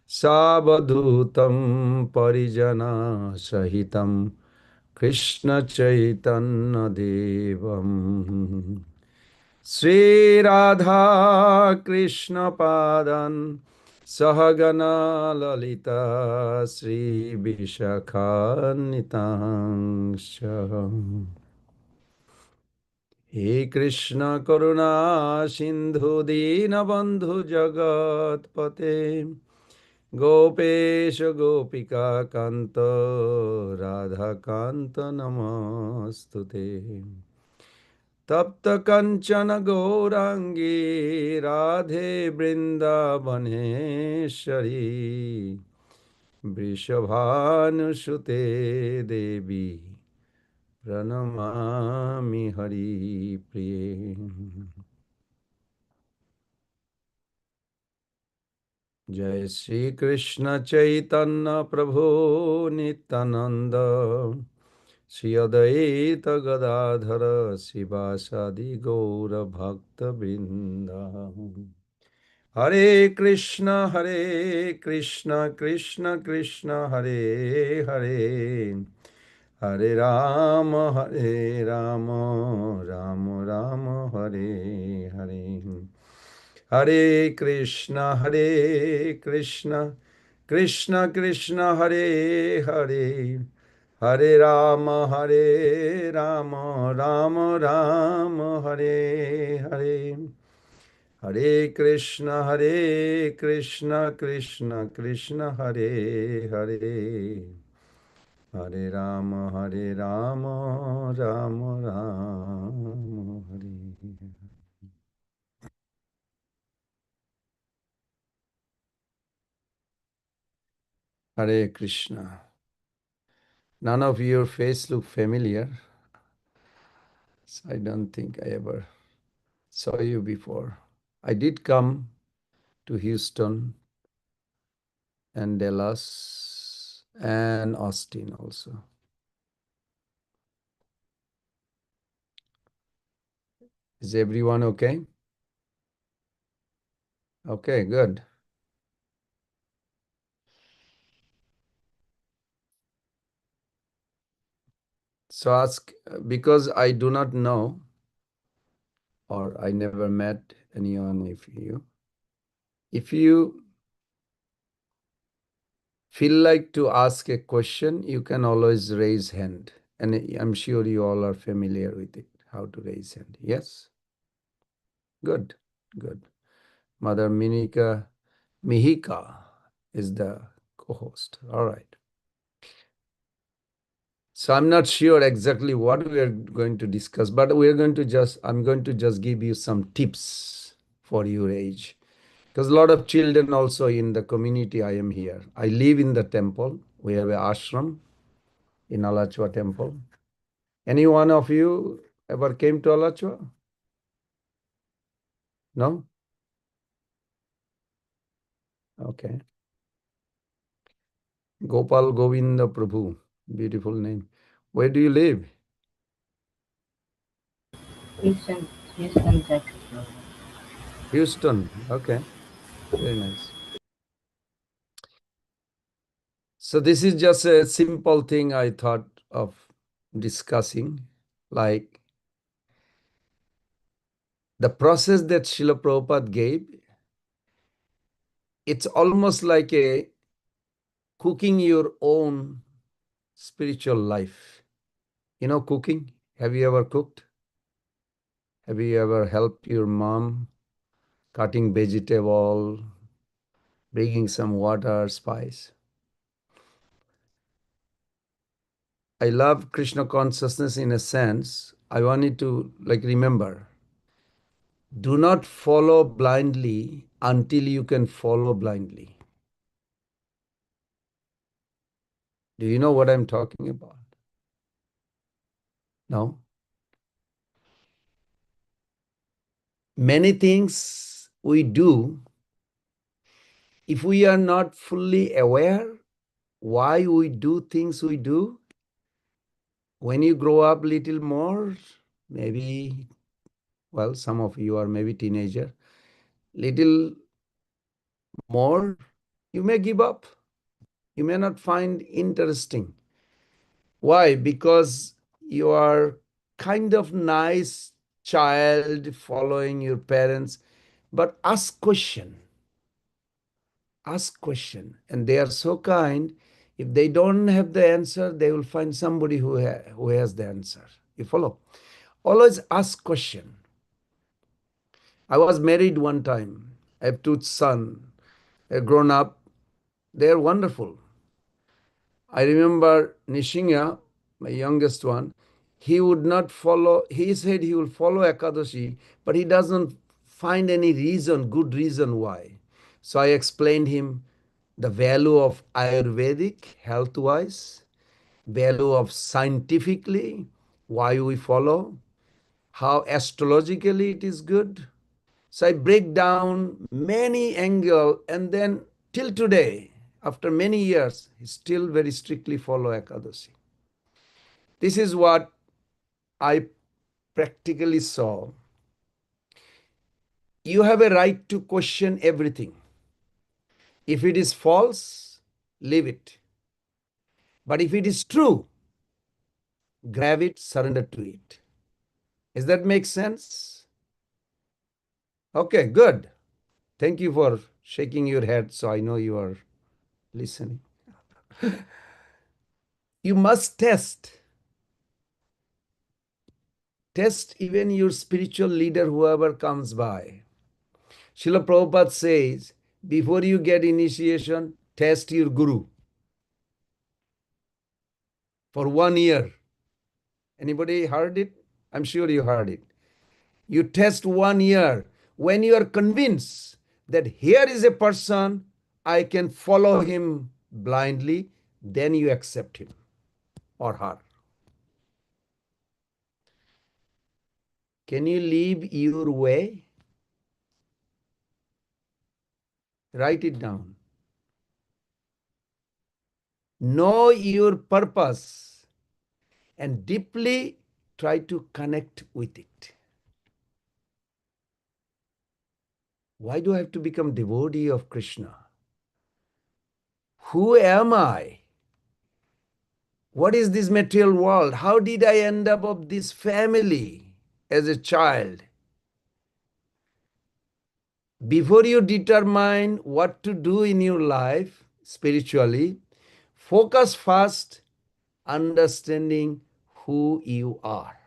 Savadhutam Parijana Sahitam Krishna Chaitanya Devam Sri Radha Krishna Padan Sahagana Lalita Sri Vishakhanitangsha He Krishna Karuna Sindhu Dinabandhu Jagatpate Gopesha Gopika Kanta Radha Kanta Namastute Tapta Kanchana Gaurangi Radhe Vrindavaneshwari Vrishabhanusute Devi Pranamami Hari Priye Jai Shri Krishna Chaitanya Prabhu Nityananda Shri Advaita Gadadhara Sivasadi Gaura Bhakta Vrinda Hare Krishna Krishna Krishna Hare Hare Hare Rama Rama Rama Hare Hare Hare Krishna Krishna Krishna Hare Hare Hare Rama Rama Rama Hare Hare Hare Krishna Krishna Krishna Hare Hare Hare Rama Rama Rama Hare Hare Krishna. None of your face look familiar. So I don't think I ever saw you before. I did come to Houston and Dallas and Austin also. Is everyone okay? Okay, good. So ask, because I do not know or I never met anyone of you. If you feel like to ask a question, you can always raise hand. And I'm sure you all are familiar with it, how to raise hand. Yes? Good, good. Mother Mihika is the co-host. All right. So I'm not sure exactly what we are going to discuss, but I'm going to just give you some tips for your age. Because a lot of children also in the community I am here. I live in the temple. We have an ashram in Alachua temple. Any one of you ever came to Alachua? No? Okay. Gopal Govinda Prabhu. Beautiful name. Where do you live? Houston, Houston, Texas. Houston. Okay. Very nice. So this is just a simple thing I thought of discussing, like the process that Srila Prabhupada gave. It's almost like a cooking your own spiritual life. You know, cooking? Have you ever cooked? Have you ever helped your mom cutting vegetable, bringing some water, spice? I love Krishna consciousness in a sense. I wanted to remember, do not follow blindly until you can follow blindly. Do you know what I'm talking about? No? Many things we do, if we are not fully aware why we do things we do, when you grow up little more, maybe, well, some of you are maybe teenager, little more, You may give up. You may not find interesting. Why? Because you are kind of nice child following your parents, but ask question. Ask question. And they are so kind. If they don't have the answer, they will find somebody who has the answer. You follow? Always ask question. I was married one time. I have two sons. They're grown up. They're wonderful. I remember Nishinga, my youngest one, he would not follow, he said he will follow Ekadashi, but he doesn't find any reason, good reason why. So I explained him the value of Ayurvedic health wise, value of scientifically, why we follow, how astrologically it is good. So I break down many angle, and then till today, after many years, he still very strictly follow Ekadashi. This is what I practically saw. You have a right to question everything. If it is false, leave it. But if it is true, grab it, surrender to it. Does that make sense? Okay, good. Thank you for shaking your head so I know you are listening. You must test. Test even your spiritual leader, whoever comes by. Srila Prabhupada says, before you get initiation, test your guru for 1 year. Anybody heard it? I'm sure you heard it. You test 1 year. When you are convinced that here is a person, I can follow him blindly, then you accept him or her. Can you leave your way? Write it down. Know your purpose and deeply try to connect with it. Why do I have to become devotee of Krishna? Who am I? What is this material world? How did I end up of this family as a child? Before you determine what to do in your life spiritually, focus first understanding who you are,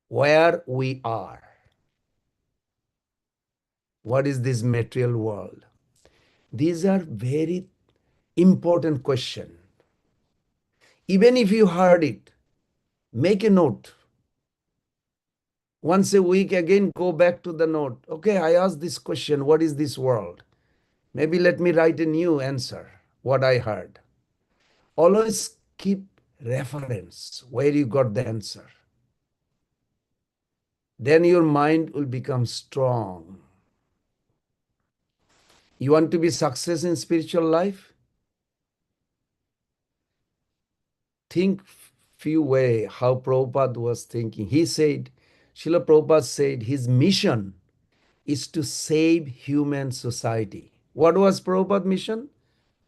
where we are. What is this material world? These are very important questions. Even if you heard it, make a note. Once a week, again, go back to the note. Okay, I asked this question. What is this world? Maybe let me write a new answer, what I heard. Always keep reference where you got the answer. Then your mind will become strong. You want to be success in spiritual life? Think few way how Prabhupada was thinking. He said, Srila Prabhupada said his mission is to save human society. What was Prabhupada's mission?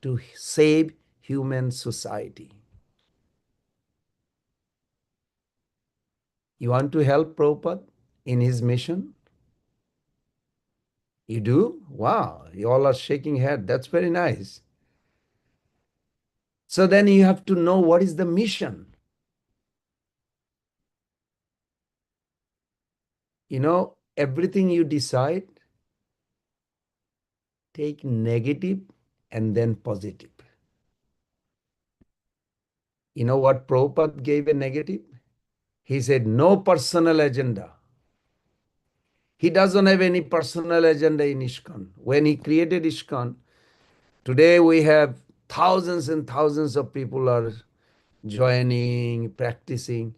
To save human society. You want to help Prabhupada in his mission? You do? Wow, you all are shaking head. That's very nice. So then you have to know what is the mission. Everything you decide, take negative and then positive. You know what Prabhupada gave a negative? He said, no personal agenda. He doesn't have any personal agenda in ISKCON. When he created ISKCON, today we have thousands and thousands of people are joining, practicing.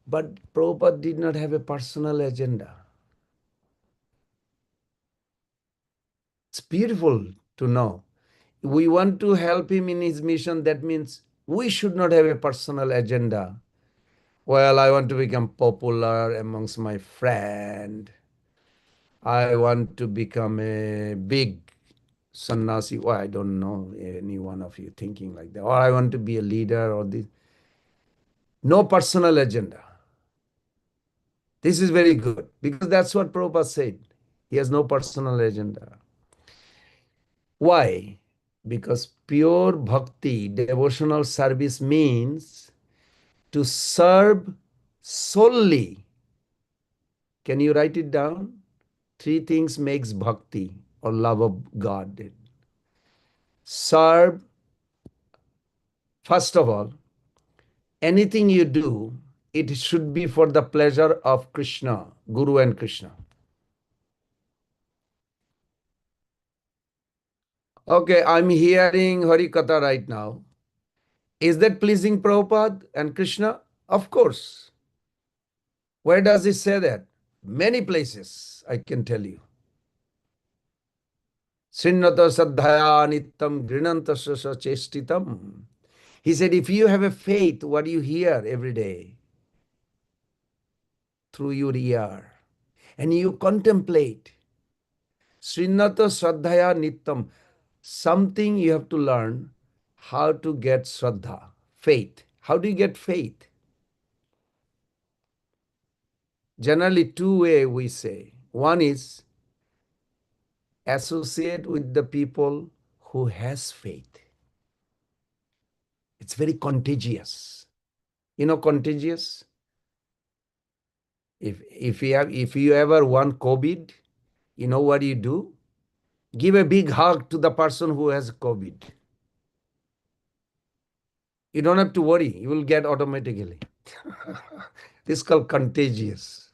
But Prabhupada did not have a personal agenda. It's beautiful to know. We want to help him in his mission. That means we should not have a personal agenda. Well, I want to become popular amongst my friend. I want to become a big sannyasi. Well, I don't know any one of you thinking like that. Or I want to be a leader or this. No personal agenda. This is very good because that's what Prabhupada said. He has no personal agenda. Why? Because pure bhakti, devotional service means to serve solely. Can you write it down? Three things makes bhakti or love of God. Serve, first of all, anything you do, it should be for the pleasure of Krishna, Guru and Krishna. Okay, I'm hearing Harikatha right now. Is that pleasing Prabhupada and Krishna? Of course. Where does it say that? Many places, I can tell you. Srinnata sadhaya nittam grinanta sasa chestitam. He said, if you have a faith, what you hear every day through your ear, and you contemplate, Srinnata Shraddhaya Nittam, something you have to learn how to get Shraddha, faith. How do you get faith? Generally, two way we say. One is associate with the people who has faith. It's very contagious. You know, contagious. If you ever want COVID, you know what you do? Give a big hug to the person who has COVID. You don't have to worry. You will get automatically. This is called contagious.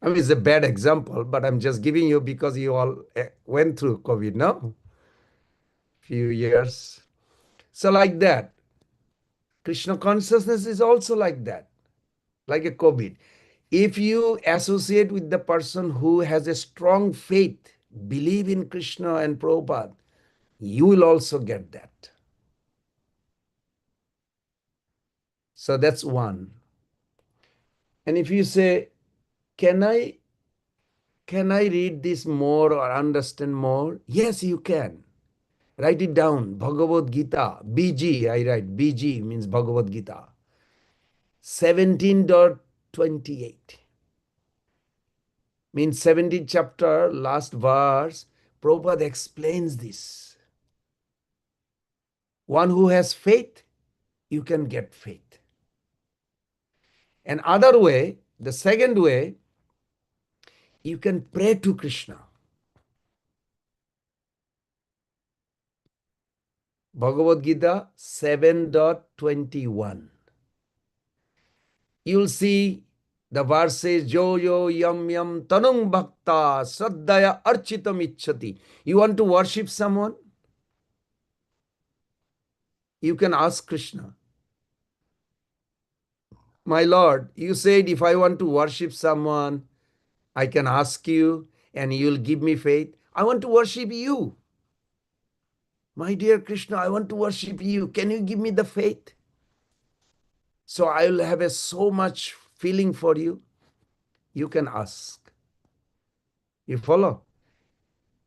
I mean, it's a bad example, but I'm just giving you because you all went through COVID, no? Few years. So like that. Krishna consciousness is also like that, like a COVID. If you associate with the person who has a strong faith, believe in Krishna and Prabhupada, you will also get that. So that's one. And if you say, can I read this more or understand more? Yes, you can. Write it down. Bhagavad Gita. BG, I write. BG means Bhagavad Gita. 17.28 means 17th chapter, last verse. Prabhupada explains this. One who has faith, you can get faith. And other way, the second way, you can pray to Krishna. Bhagavad Gita 7.21. You'll see the verse says, Yo yo yam yam tanung bhakta saddaya architam ichchati. You want to worship someone? You can ask Krishna. My Lord, you said if I want to worship someone, I can ask you and you'll give me faith. I want to worship you. My dear Krishna, I want to worship you. Can you give me the faith? So I will have so much feeling for you. You can ask. You follow?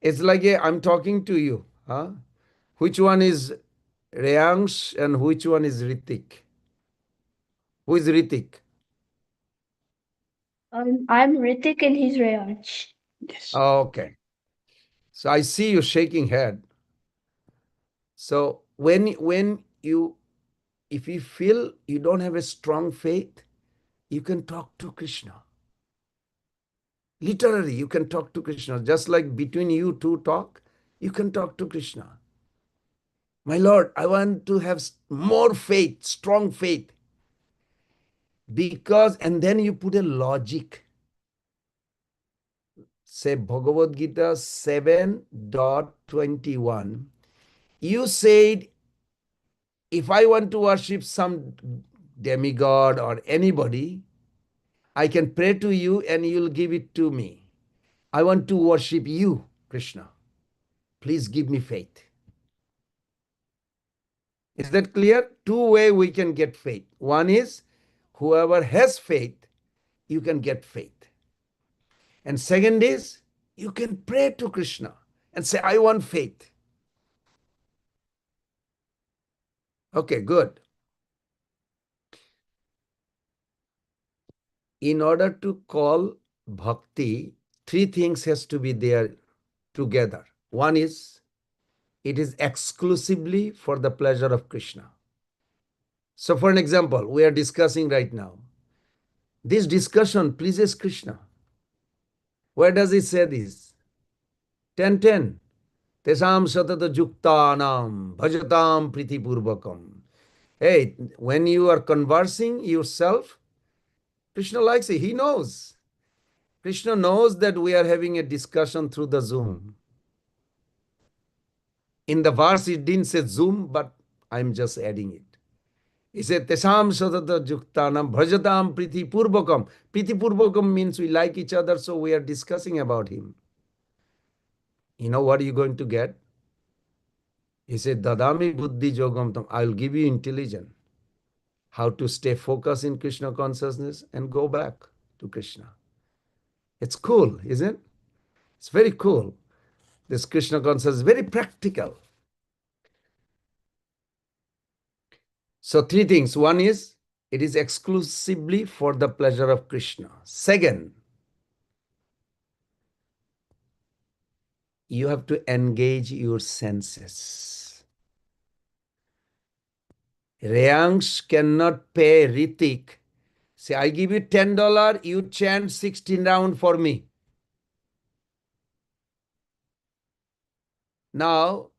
It's like I'm talking to you. Huh? Which one is Reyansh and which one is Ritik? Who is Ritik? I'm Ritik and he's Rayansh. Yes. Okay. So I see you shaking head. So when you if you feel you don't have a strong faith, you can talk to Krishna. Literally, you can talk to Krishna. Just like between you two talk, you can talk to Krishna. My Lord, I want to have more faith, strong faith. Because, and then you put a logic. Say Bhagavad Gita 7.21. You said, if I want to worship some demigod or anybody, I can pray to you and you'll give it to me. I want to worship you, Krishna. Please give me faith. Is that clear? Two ways we can get faith. One is whoever has faith, you can get faith. And second is, you can pray to Krishna and say, I want faith. Okay, good. In order to call bhakti, three things has to be there together. One is, it is exclusively for the pleasure of Krishna. So for an example, we are discussing right now. This discussion pleases Krishna. Where does it say this? 10:10. Tesam satata juktanam bhajatam pritipurvakam. Hey, when you are conversing yourself, Krishna likes it. He knows. Krishna knows that we are having a discussion through the Zoom. In the verse, it didn't say Zoom, but I'm just adding it. He said, Tesam sadata juktanam bhajatam priti purvakam. Priti purvakam means we like each other, so we are discussing about him. You know what are you going to get? He said, Dadami buddhi jogam tam. I'll give you intelligence. How to stay focused in Krishna consciousness and go back to Krishna. It's cool, isn't it? It's very cool. This Krishna consciousness is very practical. So three things. One is, it is exclusively for the pleasure of Krishna. Second, you have to engage your senses. Reyansh cannot pay Ritik. Say, I give you $10, you chant 16 rounds for me. Now,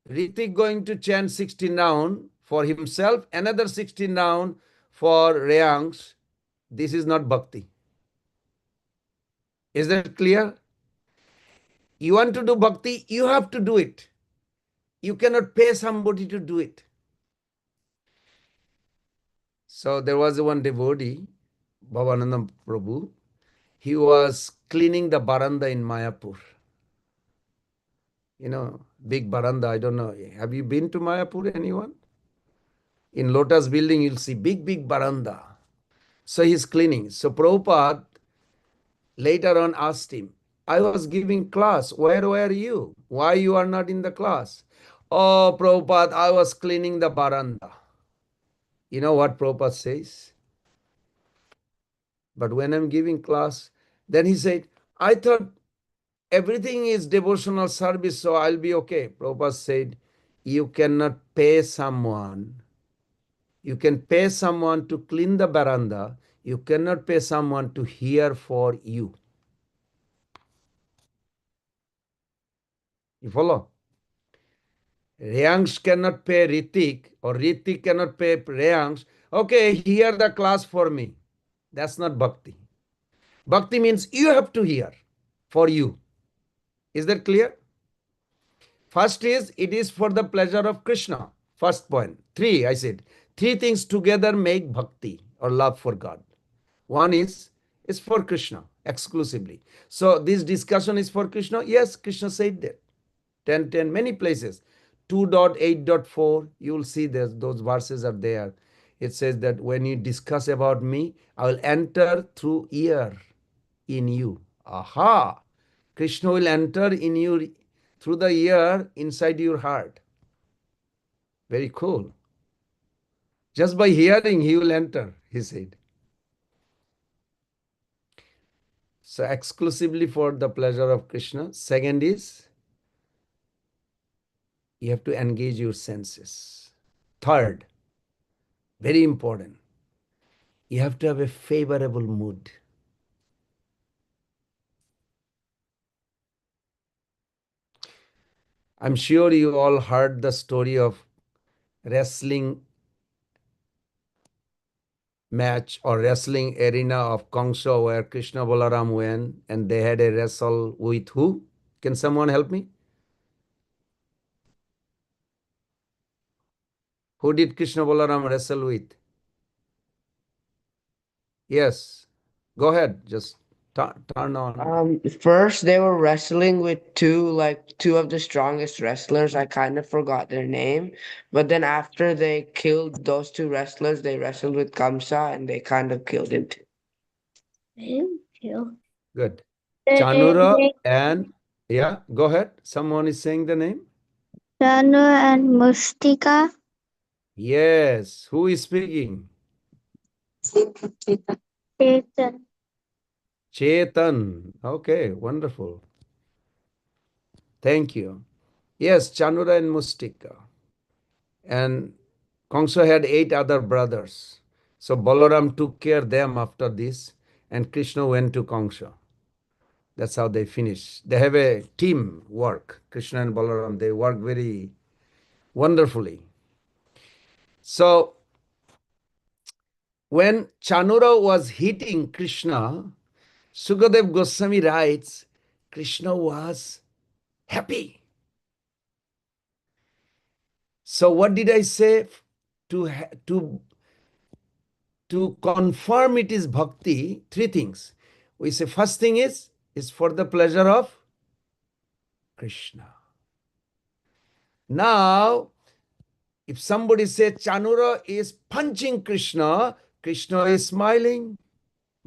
Ritik going to chant 16 rounds for himself, another 16 rounds for Reyansh. This is not bhakti. Is that clear? You want to do bhakti, you have to do it. You cannot pay somebody to do it. So there was one devotee, Bhavananda Prabhu. He was cleaning the baranda in Mayapur. You know, big baranda, I don't know. Have you been to Mayapur, anyone? In Lotus building, you'll see big baranda. So he's cleaning. So Prabhupada later on asked him, I was giving class. Where were you? Why you are not in the class? Oh, Prabhupada, I was cleaning the baranda. You know what Prabhupada says? But when I'm giving class, then he said, I thought everything is devotional service, so I'll be okay. Prabhupada said, you cannot pay someone. You can pay someone to clean the veranda. You cannot pay someone to hear for you. You follow? Reyansh cannot pay Ritik, or Ritik cannot pay Reyansh. Okay, hear the class for me. That's not bhakti. Bhakti means you have to hear for you. Is that clear? First is, it is for the pleasure of Krishna. First point. Three, I said. Three things together make bhakti or love for God. One is for Krishna exclusively. So this discussion is for Krishna. Yes, Krishna said that. 10:10, many places. 2.8.4, you will see those verses are there. It says that when you discuss about me, I will enter through ear in you. Aha! Krishna will enter in you through the ear inside your heart. Very cool. Just by hearing, he will enter, he said. So exclusively for the pleasure of Krishna. Second is, you have to engage your senses. Third, very important, you have to have a favorable mood. I'm sure you all heard the story of wrestling match or wrestling arena of Kongsha where Krishna Balaram went and they had a wrestle with who? Can someone help me? Who did Krishna Balaram wrestle with? Yes. Go ahead. Just turn on. First they were wrestling with two of the strongest wrestlers. I kind of forgot their name, but then after they killed those two wrestlers, they wrestled with Kamsa and they kind of killed him too. Thank you. Good. Chanura and, yeah, go ahead. Someone is saying the name. Chanu and Mustika. Yes. Who is speaking? Chetan. Chetan. Okay, wonderful. Thank you. Yes, Chanura and Mustika. And Kongsa had 8 other brothers. So Balaram took care of them after this, and Krishna went to Kongsa. That's how they finish. They have a team work. Krishna and Balaram, they work very wonderfully. So when Chanura was hitting Krishna, Sukadev Goswami writes, Krishna was happy. So what did I say? To confirm it is bhakti, 3 things. We say first thing is for the pleasure of Krishna. Now, if somebody says Chanura is punching Krishna, Krishna is smiling.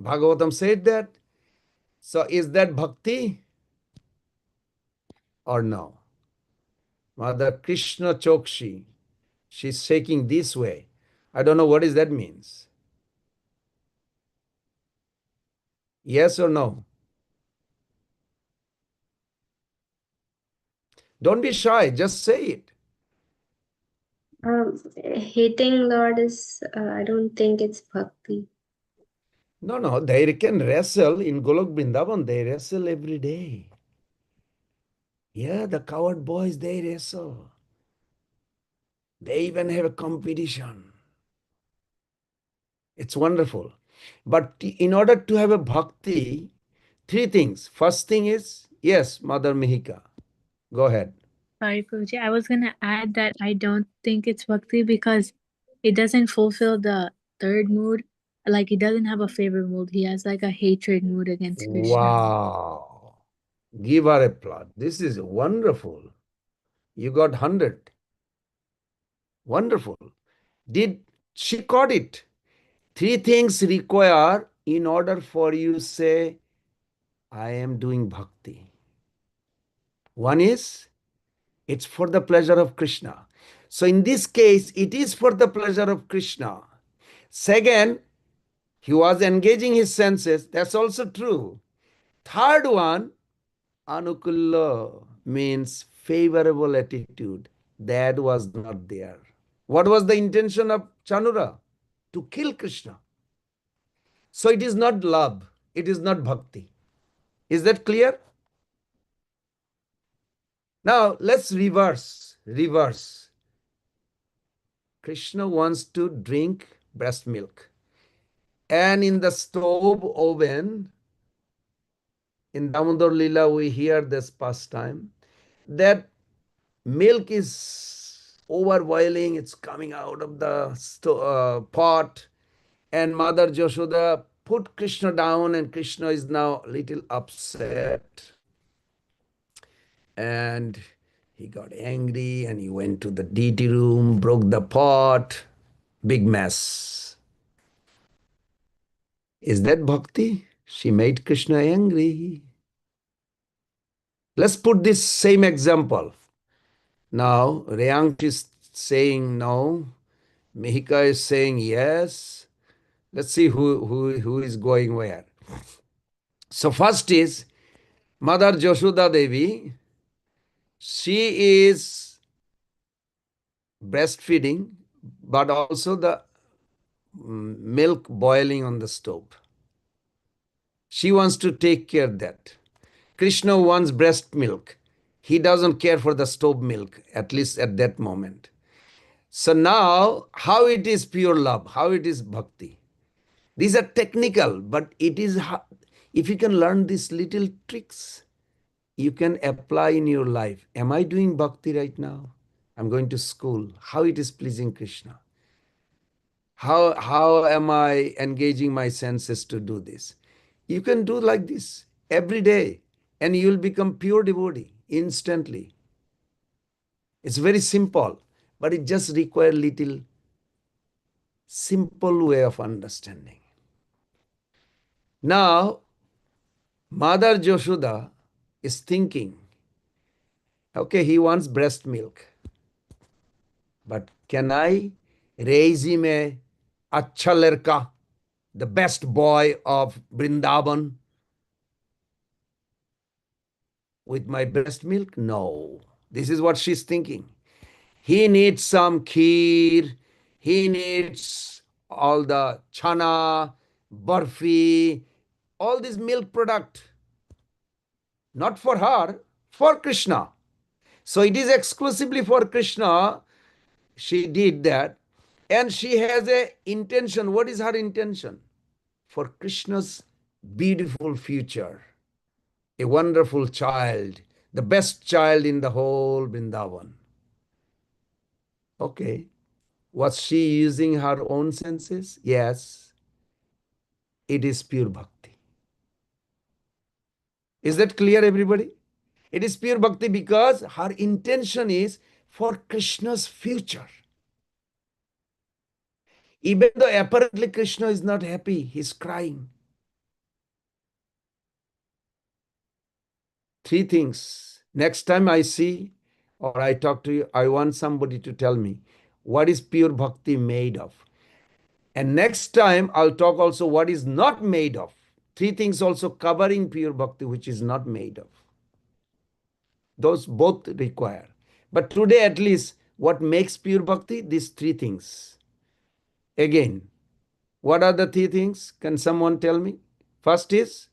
Bhagavatam said that. So is that bhakti or no? Mother Krishna Chokshi, she's shaking this way. I don't know what is that means. Yes or no? Don't be shy, just say it. Hating Lord is, I don't think it's bhakti. No, they can wrestle in Golok Vrindavan, they wrestle every day. Yeah, the coward boys, they wrestle. They even have a competition. It's wonderful. But in order to have a bhakti, 3 things. First thing is, yes, Mother Mihika. Go ahead. Sorry, Prabhuji. I was gonna add that I don't think it's bhakti because it doesn't fulfill the third mood. Like he doesn't have a favorite mood. He has like a hatred mood against Krishna. Wow. Give her applause. This is wonderful. You got 100. Wonderful. Did she caught it? 3 things require in order for you say, I am doing bhakti. One is, it's for the pleasure of Krishna. So in this case, it is for the pleasure of Krishna. Second, he was engaging his senses. That's also true. Third one, anukulla means favorable attitude. That was not there. What was the intention of Chanura? To kill Krishna. So it is not love. It is not bhakti. Is that clear? Now let's reverse. Reverse. Krishna wants to drink breast milk. And in the stove oven, in Damodar Lila, we hear this pastime, that milk is overboiling, it's coming out of the pot, and Mother Joshoda put Krishna down, and Krishna is now a little upset. And he got angry and he went to the deity room, broke the pot, big mess. Is that bhakti? She made Krishna angry. Let's put this same example. Now, Reyansh is saying no. Mihika is saying yes. Let's see who is going where. So first is Mother Joshoda Devi. She is breastfeeding, but also the milk boiling on the stove. She wants to take care of that. Krishna wants breast milk. He doesn't care for the stove milk, at least at that moment. So now, how it is pure love, how it is bhakti. These are technical, but it is, if you can learn these little tricks, you can apply in your life. Am I doing bhakti right now? I'm going to school. How it is pleasing Krishna? How am I engaging my senses to do this? You can do like this every day, and you will become pure devotee instantly. It's very simple, but it just requires little simple way of understanding. Now, Mother Joshoda is thinking, okay, he wants breast milk, but can I raise him a acha ladka, the best boy of Brindaban, with my breast milk? No. This is what she's thinking. He needs some kheer. He needs all the chana, barfi, all this milk product. Not for her, for Krishna. So it is exclusively for Krishna. She did that. And she has a intention. What is her intention? For Krishna's beautiful future. A wonderful child. The best child in the whole Vrindavan. Okay. Was she using her own senses? Yes. It is pure bhakti. Is that clear, everybody? It is pure bhakti because her intention is for Krishna's future. Even though apparently Krishna is not happy, he's crying. Three things. Next time I see or I talk to you, I want somebody to tell me what is pure bhakti made of. And next time I'll talk also what is not made of. Three things also covering pure bhakti, which is not made of. Those both require. But today, at least, what makes pure bhakti? These three things. Again, what are the three things? Can someone tell me? First is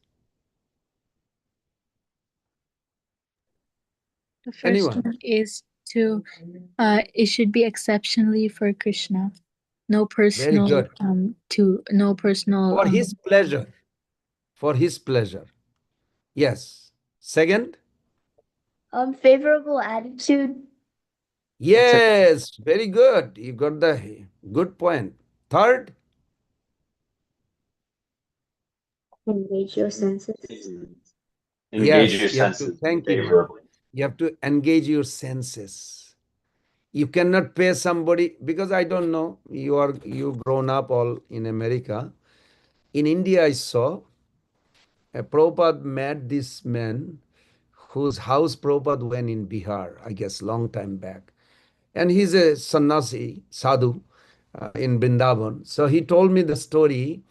The first anyone. one is to it should be exceptionally for Krishna. No Very personal good. no personal For his pleasure. For his pleasure. Yes. Second? Favorable attitude. Yes. Very good. You got the good point. Third? Engage your senses. Engage Yes. your You have to, senses thank you. favorably. You have to engage your senses. You cannot pay somebody because I don't know. You grown up all in America. In India, I saw Prabhupada met this man whose house Prabhupada went in Bihar, I guess, long time back. And he's a sannyasi, sadhu, in Vrindavan. So he told me the story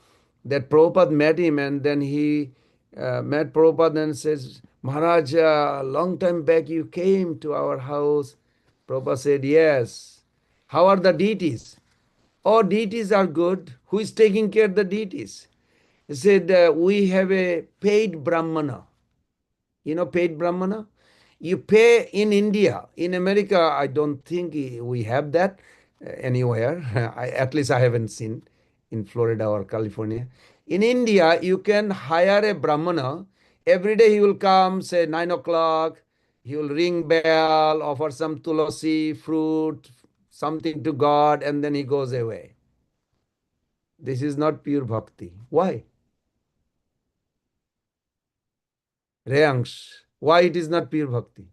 that Prabhupada met him and then he met Prabhupada and says, Maharaj, long time back you came to our house. Prabhupada said, yes. How are the deities? Oh, deities are good. Who is taking care of the deities? He said, we have a paid brahmana. You know, paid brahmana? You pay in India. In America, I don't think we have that anywhere. At least I haven't seen in Florida or California. In India, you can hire a brahmana. Every day he will come, say 9 o'clock. He will ring bell, offer some tulasi, fruit, something to God, and then he goes away. This is not pure bhakti. Why? Reyansh, why it is not pure bhakti?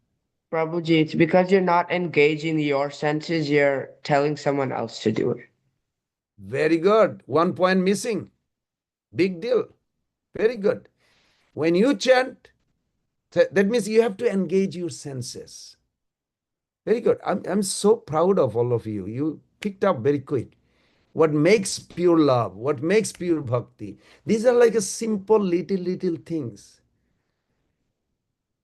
Prabhuji, it's because you're not engaging your senses, you're telling someone else to do it. Very good. 1 point missing. Big deal. Very good. When you chant, that means you have to engage your senses. Very good. I'm so proud of all of you. You picked up very quick. What makes pure love? What makes pure bhakti? These are like a simple little things.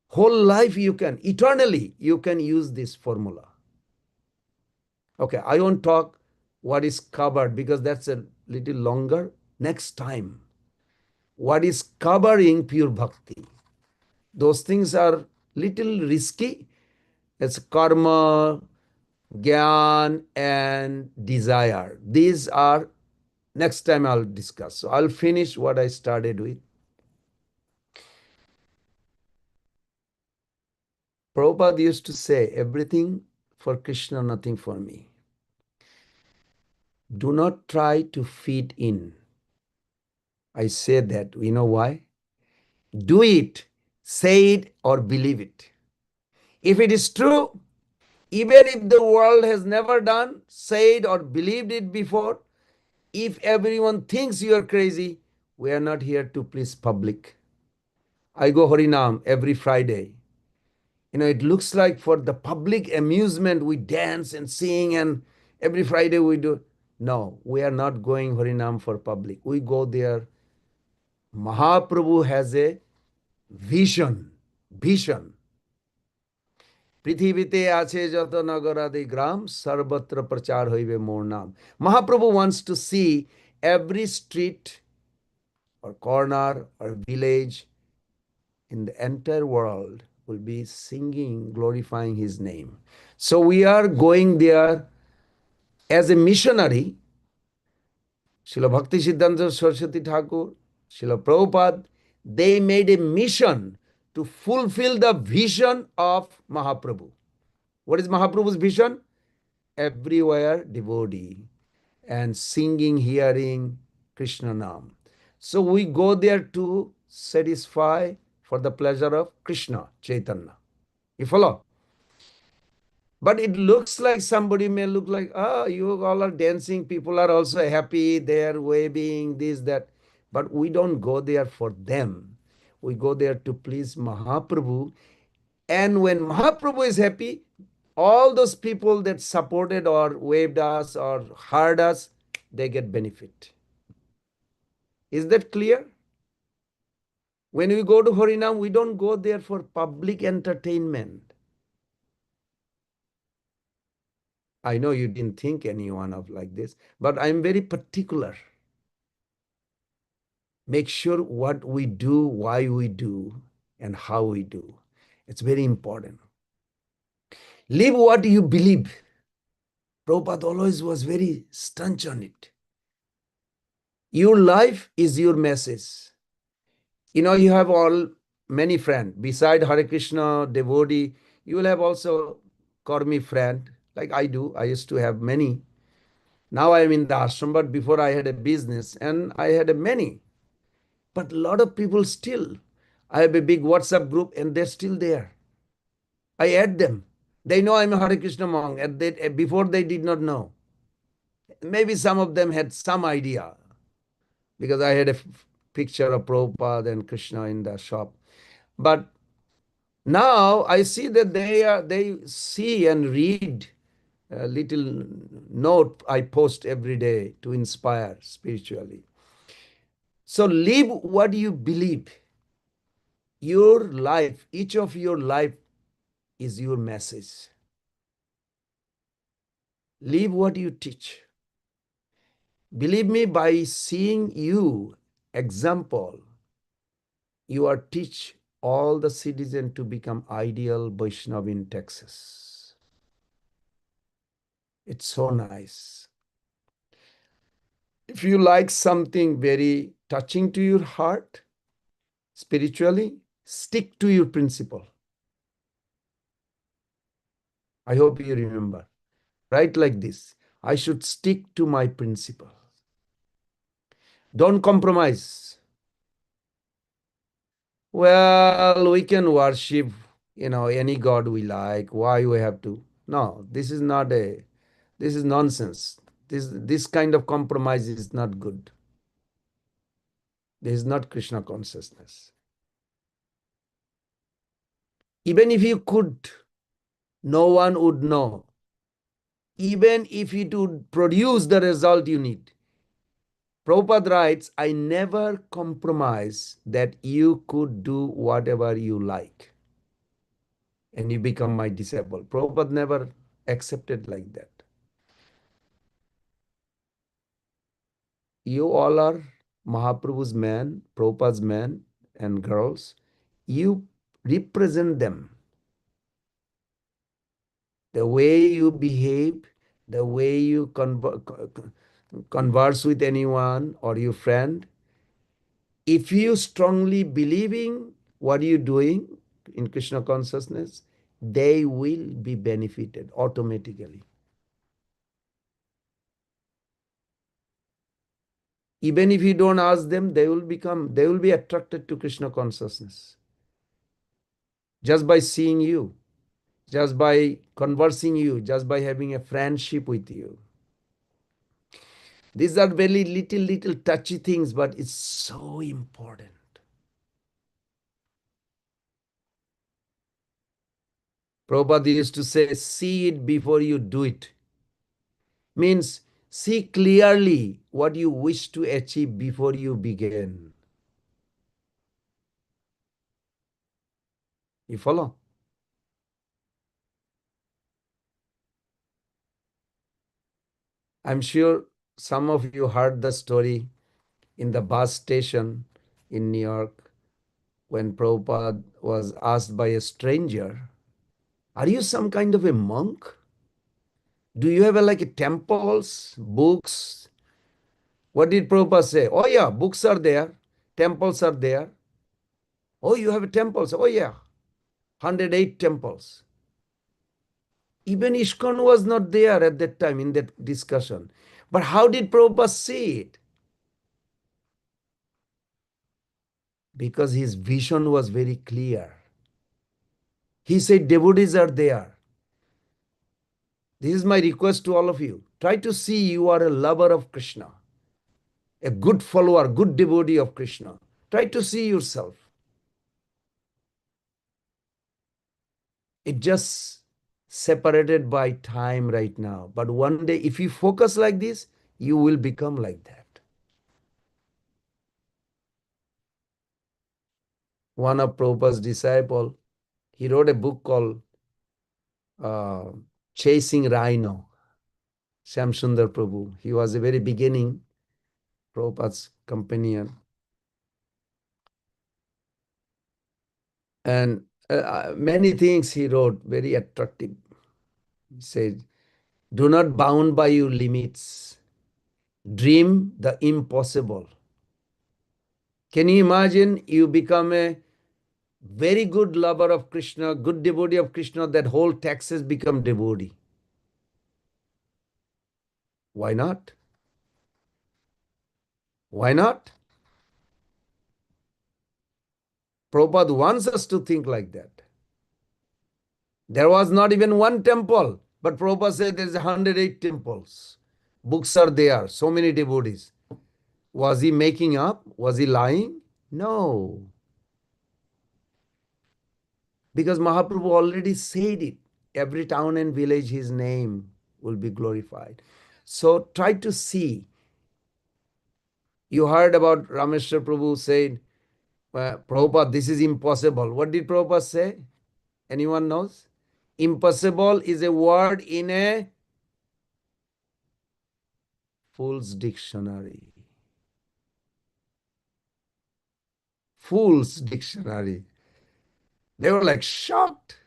Whole life you can, eternally, you can use this formula. Okay, I won't talk what is covered because that's a little longer. Next time, what is covering pure bhakti? Those things are little risky. It's karma, gyan, and desire. These are next time I'll discuss. So I'll finish what I started with. Prabhupada used to say, everything for Krishna, nothing for me. Do not try to fit in. I say that. You know why? Do it, say it, or believe it. If it is true, even if the world has never done, said, or believed it before, if everyone thinks you are crazy, we are not here to please public. I go Harinam every Friday. It looks like for the public amusement, we dance and sing, and every Friday we do. No, we are not going Harinam for public. We go there. Mahaprabhu has a vision. পৃথিবীতে আছে যত নগরাদি গ্রাম সর্বত্র প্রচার হইবে মোর নাম. Mahaprabhu wants to see every street or corner or village in the entire world will be singing, glorifying his name. So we are going there as a missionary. Srila Bhakti Siddhanta Saraswati Thakur, Srila Prabhupada, they made a mission to fulfill the vision of Mahaprabhu. What is Mahaprabhu's vision? Everywhere devotee and singing, hearing Krishna Nam. So we go there to satisfy for the pleasure of Krishna, Chaitanya. You follow? But it looks like somebody may look like, you all are dancing, people are also happy, they are waving, this, that. But we don't go there for them. We go there to please Mahaprabhu. And when Mahaprabhu is happy, all those people that supported or waved us or heard us, they get benefit. Is that clear? When we go to Harinam, we don't go there for public entertainment. I know you didn't think anyone of like this, but I'm very particular. Make sure what we do, why we do, and how we do. It's very important. Live what you believe. Prabhupada always was very staunch on it. Your life is your message. You have many friends. Beside Hare Krishna devotee, you will have also Karmi friend, like I do. I used to have many. Now I am in the ashram, but before I had a business and I had many. But a lot of people still, I have a big WhatsApp group and they're still there. I add them. They know I'm a Hare Krishna monk, and before they did not know. Maybe some of them had some idea because I had a picture of Prabhupada and Krishna in the shop. But now I see that they see and read a little note I post every day to inspire spiritually. So live what you believe. Your life, each of your life is your message. Live what you teach. Believe me, by seeing you example, you are teach all the citizens to become ideal Vaishnava in Texas. It's so nice. If you like something very touching to your heart, spiritually, stick to your principle. I hope you remember. Write like this: I should stick to my principle. Don't compromise. Well, we can worship, any god we like. Why we have to? No, this is nonsense. This kind of compromise is not good. This is not Krishna consciousness. Even if you could, no one would know. Even if it would produce the result you need. Prabhupada writes, I never compromise that you could do whatever you like and you become my disciple. Prabhupada never accepted like that. You all are Mahaprabhu's men, Prabhupada's men and girls. You represent them. The way you behave, the way you converse with anyone or your friend, if you strongly believing what you're doing in Krishna consciousness, they will be benefited automatically. Even if you don't ask them, they will be attracted to Krishna consciousness. Just by seeing you, just by conversing you, just by having a friendship with you. These are very little touchy things, but it's so important. Prabhupada used to say, see it before you do it. Means see clearly what you wish to achieve before you begin. You follow? I'm sure some of you heard the story in the bus station in New York when Prabhupada was asked by a stranger, are you some kind of a monk? Do you have like temples, books? What did Prabhupada say? Oh yeah, books are there, temples are there. Oh, you have temples? Oh yeah, 108 temples. Even ISKCON was not there at that time in that discussion. But how did Prabhupada see it? Because his vision was very clear. He said devotees are there. This is my request to all of you. Try to see you are a lover of Krishna, a good follower, good devotee of Krishna. Try to see yourself. It just separated by time right now. But one day, if you focus like this, you will become like that. One of Prabhupada's disciple, he wrote a book called uh, Chasing Rhino. Shyam Sundar Prabhu. He was a very beginning Prabhupada's companion. And many things he wrote, very attractive. He said, do not bound by your limits. Dream the impossible. Can you imagine you become a very good lover of Krishna, good devotee of Krishna, that whole Texas become devotee? Why not? Why not? Prabhupada wants us to think like that. There was not even one temple, but Prabhupada said there is 108 temples. Books are there, so many devotees. Was he making up? Was he lying? No. Because Mahaprabhu already said it. Every town and village, his name will be glorified. So try to see. You heard about Rameshwar Prabhu said, Prabhupada, this is impossible. What did Prabhupada say? Anyone knows? Impossible is a word in a fool's dictionary. Fool's dictionary. They were like shocked.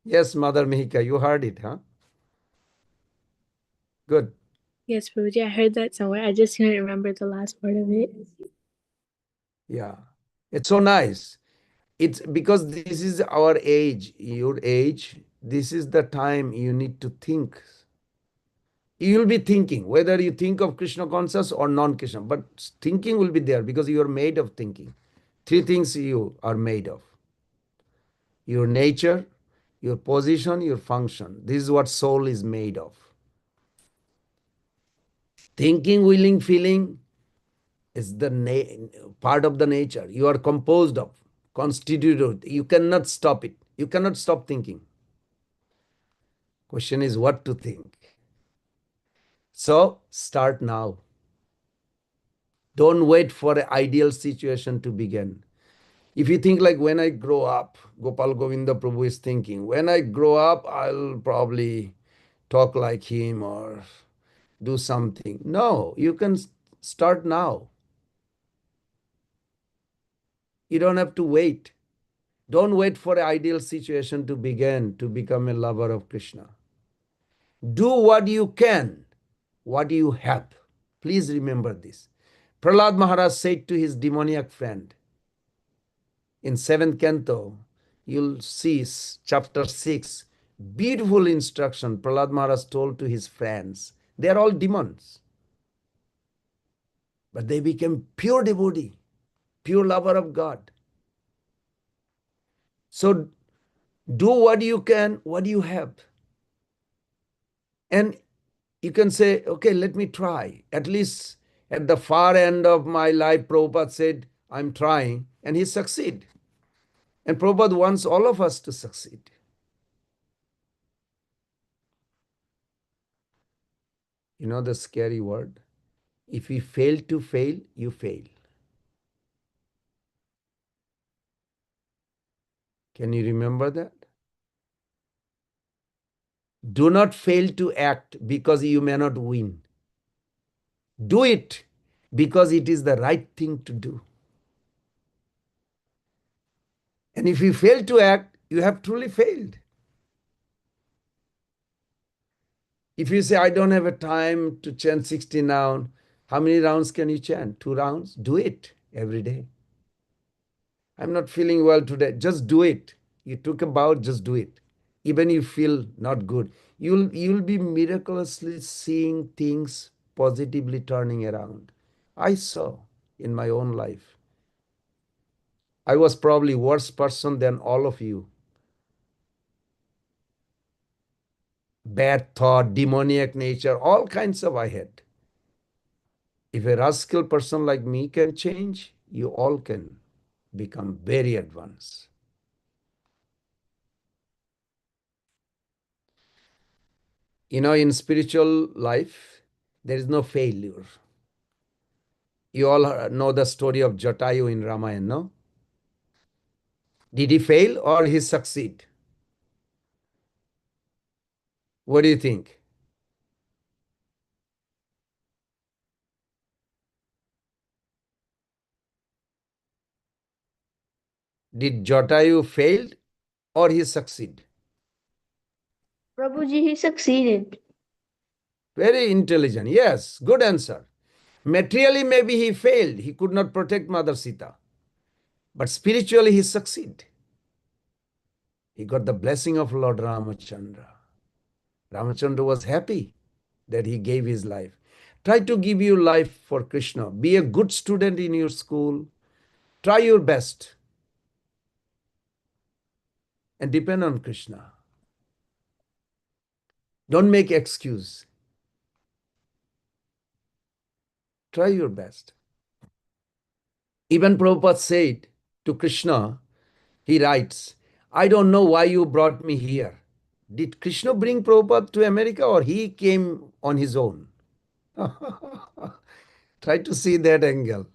Yes, Mother Mihika, you heard it, huh? Good. Yes, Prabhuji, I heard that somewhere. I just couldn't remember the last part of it. Yeah. It's so nice. It's because this is our age, your age. This is the time you need to think. You'll be thinking, whether you think of Krishna conscious or non-Krishna, but thinking will be there because you are made of thinking. Three things you are made of: your nature, your position, your function. This is what soul is made of. Thinking, willing, feeling is the part of the nature. You are composed of, constituted. You cannot stop it. You cannot stop thinking. Question is what to think. So start now. Don't wait for an ideal situation to begin. If you think like when I grow up, Gopal Govinda Prabhu is thinking, when I grow up, I'll probably talk like him or do something. No, you can start now. You don't have to wait. Don't wait for an ideal situation to begin to become a lover of Krishna. Do what you can, what you have. Please remember this. Prahlad Maharaj said to his demoniac friend in 7th canto, you'll see chapter 6, beautiful instruction Prahlad Maharaj told to his friends. They are all demons, but they became pure devotee, pure lover of God. So do what you can, what you have. And you can say, okay, let me try. At least at the far end of my life, Prabhupada said, I'm trying, and he succeed. And Prabhupada wants all of us to succeed. You know the scary word? If we fail to fail, you fail. Can you remember that? Do not fail to act because you may not win. Do it because it is the right thing to do. And if you fail to act, you have truly failed. If you say, I don't have a time to chant 16 rounds, how many rounds can you chant? 2 rounds? Do it every day. I'm not feeling well today. Just do it. You took a bow, just do it. Even you feel not good. You'll be miraculously seeing things positively turning around. I saw in my own life. I was probably worse person than all of you. Bad thought, demoniac nature, all kinds of I had. If a rascal person like me can change, you all can become very advanced. You know, in spiritual life, there is no failure. You all know the story of Jatayu in Ramayana, no? Did he fail or he succeed? What do you think? Did Jatayu fail or he succeed? Prabhuji, he succeeded. Very intelligent. Yes, good answer. Materially, maybe he failed. He could not protect Mother Sita. But spiritually, he succeeded. He got the blessing of Lord Ramachandra. Ramachandra was happy that he gave his life. Try to give your life for Krishna. Be a good student in your school. Try your best. And depend on Krishna. Don't make excuse. Try your best. Even Prabhupada said to Krishna, he writes, I don't know why you brought me here. Did Krishna bring Prabhupada to America or he came on his own? Try to see that angle.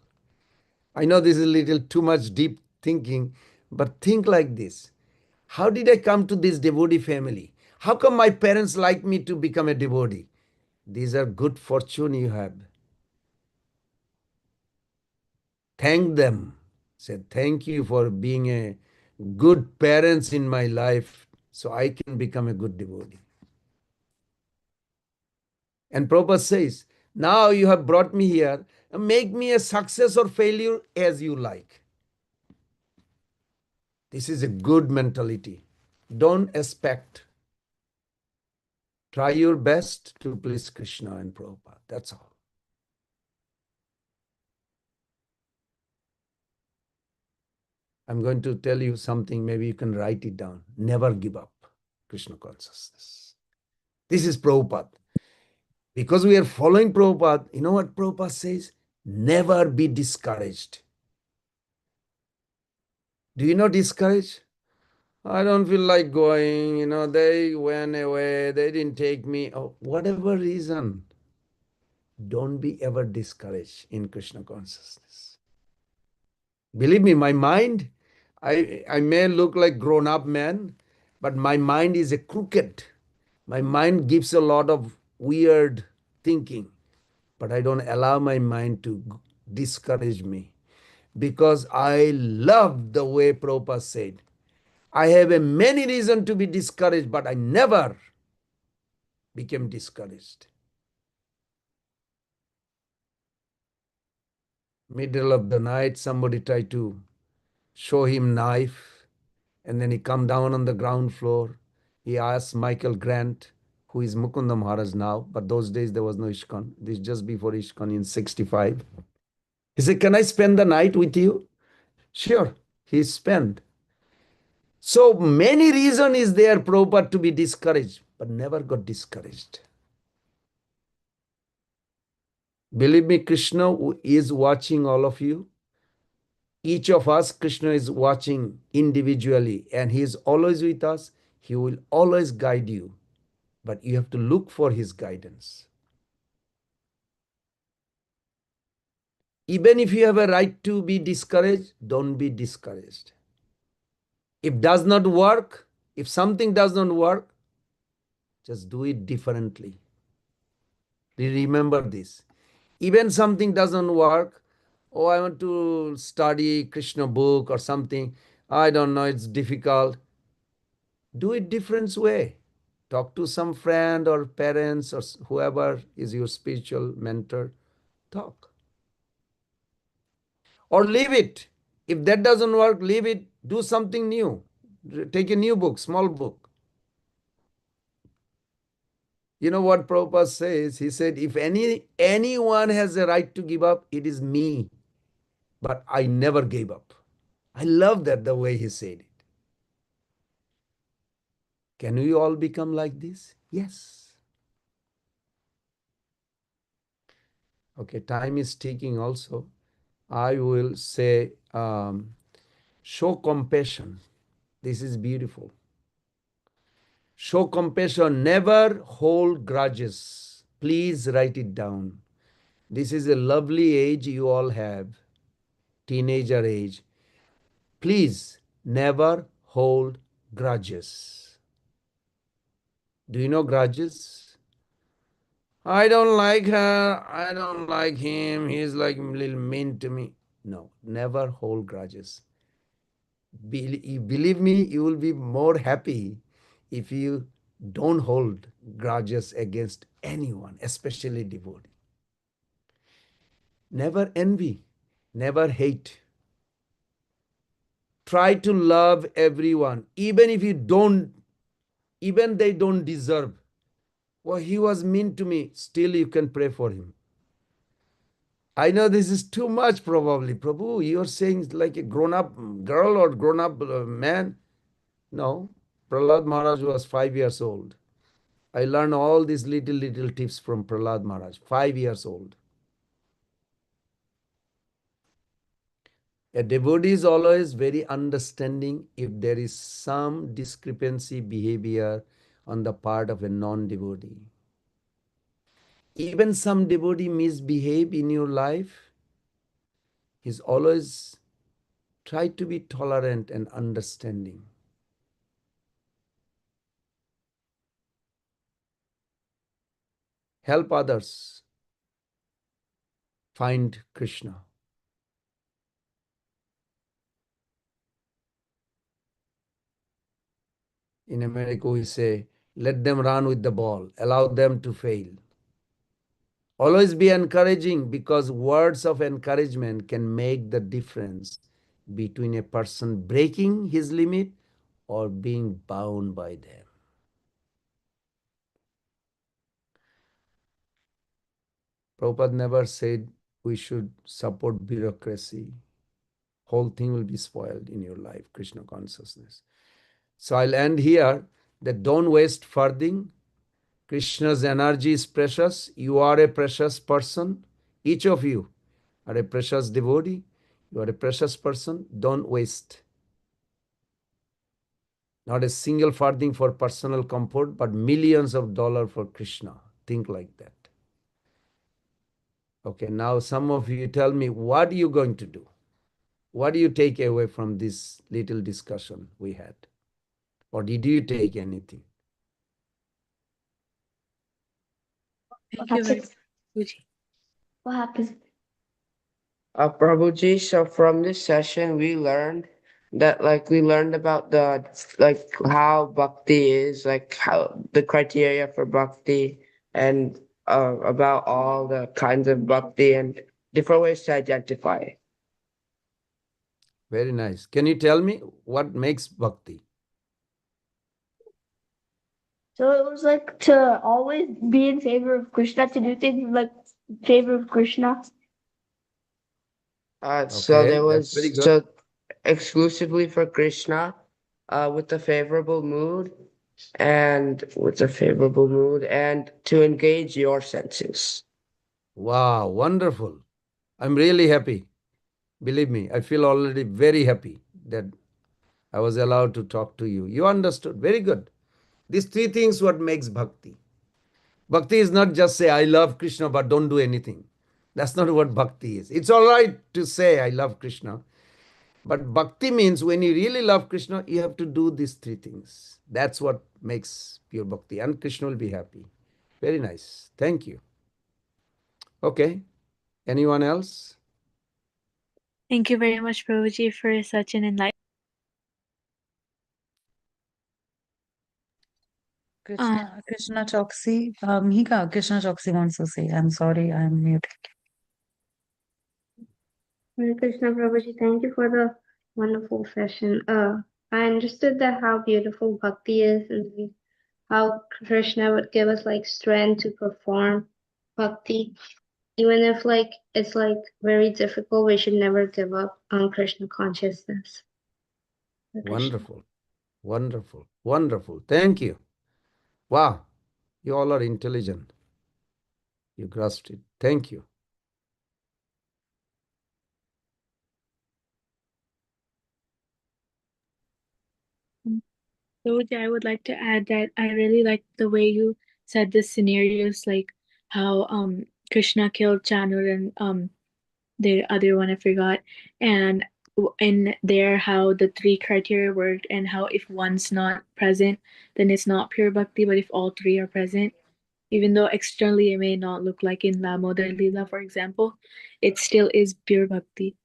I know this is a little too much deep thinking, but think like this. How did I come to this devotee family? How come my parents like me to become a devotee? These are good fortune you have. Thank them. Say, thank you for being a good parents in my life so I can become a good devotee. And Prabhupada says, now you have brought me here, make me a success or failure as you like. This is a good mentality. Don't expect. Try your best to please Krishna and Prabhupada. That's all. I'm going to tell you something, maybe you can write it down. Never give up Krishna consciousness. This is Prabhupada. Because we are following Prabhupada, you know what Prabhupada says? Never be discouraged. Do you know discouraged? I don't feel like going, they went away, they didn't take me. Oh, whatever reason, don't be ever discouraged in Krishna consciousness. Believe me, my mind, I may look like grown-up man, but my mind is a crooked. My mind gives a lot of weird thinking, but I don't allow my mind to discourage me because I love the way Prabhupada said, I have a many reasons to be discouraged, but I never became discouraged. Middle of the night, somebody tried to show him knife, and then he come down on the ground floor. He asked Michael Grant, who is Mukunda Maharaj now, but those days there was no ISKCON. This is just before ISKCON in 65. He said, can I spend the night with you? Sure, he spent. So many reason is there, Prabhupada, to be discouraged, but never got discouraged. Believe me, Krishna is watching all of you. Each of us, Krishna is watching individually and he is always with us. He will always guide you, but you have to look for his guidance. Even if you have a right to be discouraged, don't be discouraged. If does not work, if something does not work, just do it differently. Remember this. Even something doesn't work, oh, I want to study Krishna book or something, I don't know, it's difficult. Do it different way. Talk to some friend or parents or whoever is your spiritual mentor. Talk. Or leave it. If that doesn't work, leave it. Do something new. Take a new book, small book. You know what Prabhupada says? He said, if anyone has a right to give up, it is me. But I never gave up. I love that the way he said it. Can we all become like this? Yes. Okay, time is ticking also. I will say, show compassion. This is beautiful. Show compassion. Never hold grudges. Please write it down. This is a lovely age you all have, teenager age. Please never hold grudges. Do you know grudges? I don't like her. I don't like him. He's like a little mean to me. No, never hold grudges. Believe me, you will be more happy if you don't hold grudges against anyone, especially devotee. Never envy, never hate. Try to love everyone, even if you don't, even they don't deserve. Well, he was mean to me, still you can pray for him. I know this is too much probably. Prabhu, you're saying like a grown-up girl or grown-up man. No, Prahlad Maharaj was 5 years old. I learned all these little tips from Prahlad Maharaj, 5 years old. A devotee is always very understanding if there is some discrepancy behavior on the part of a non-devotee. Even some devotee misbehave in your life, he's always try to be tolerant and understanding. Help others find Krishna. In America, we say, let them run with the ball, allow them to fail. Always be encouraging because words of encouragement can make the difference between a person breaking his limit or being bound by them. Prabhupada never said we should support bureaucracy. Whole thing will be spoiled in your life, Krishna consciousness. So I'll end here that don't waste farthing. Krishna's energy is precious. You are a precious person. Each of you are a precious devotee. You are a precious person. Don't waste. Not a single farthing for personal comfort, but millions of dollars for Krishna. Think like that. Okay, now some of you tell me, what are you going to do? What do you take away from this little discussion we had? Or did you take anything? Thank you very happens? much. What happens? Prabhuji, so from this session, we learned that, like, we learned about the, like, how bhakti is, like, how the criteria for bhakti, and about all the kinds of bhakti and different ways to identify it. Very nice. Can you tell me what makes bhakti? So it was like to always be in favor of Krishna, to do things like in favor of Krishna. So Okay, there that's very was, good. so exclusively for Krishna, with a favorable mood, and to engage your senses. Wow, wonderful. I'm really happy. Believe me, I feel already very happy that I was allowed to talk to you. You understood. Very good. These three things what makes bhakti. Bhakti is not just say I love Krishna but don't do anything. That's not what bhakti is. It's all right to say I love Krishna, but bhakti means when you really love Krishna, you have to do these three things. That's what makes pure bhakti, and Krishna will be happy. Very nice. Thank you. Okay. Anyone else? Thank you very much, Prabhuji, for such an enlightening. Krishna Choksi. Mika, Krishna Choksi wants to say, I'm sorry, I'm muted. Hare Krishna Prabhuji, thank you for the wonderful session. I understood that how beautiful bhakti is and how Krishna would give us like strength to perform bhakti. Even if like it's like very difficult, we should never give up on Krishna consciousness. Hare Krishna. Wonderful. Wonderful. Wonderful. Thank you. Wow. You all are intelligent. You grasped it. Thank you. Prabhuji, I would like to add that I really like the way you said the scenarios, like how Krishna killed Chanur and the other one I forgot, and in there how the three criteria worked, and how if one's not present, then it's not pure bhakti, but if all three are present, even though externally it may not look like in Damodar Leela, for example, it still is pure bhakti.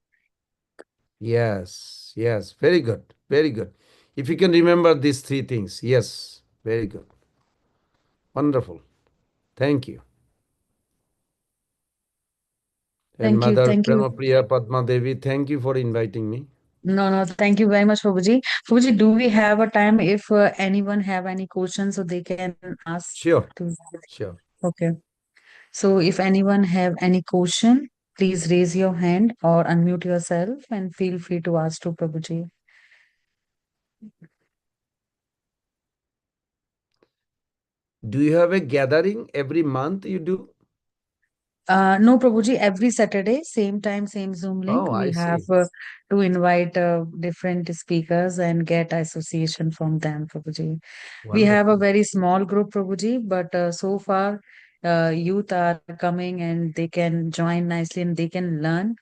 Yes. Yes. Very good. Very good. If you can remember these three things, yes. Very good. Wonderful. Thank you. And Thank you. Mother Thank you. Premapriya Padma Devi, thank you for inviting me. No, thank you very much, Prabhuji. Prabhuji, do we have a time if anyone have any questions so they can ask Sure. to? Sure. Okay. So if anyone have any question, please raise your hand or unmute yourself and feel free to ask to Prabhuji. Do you have a gathering every month you do? No, Prabhuji, every Saturday, same time, same Zoom link, Oh, we I have see. to invite different speakers and get association from them, Prabhuji. We have a Wonderful. very small group, Prabhuji, but so far youth are coming and they can join nicely and they can learn.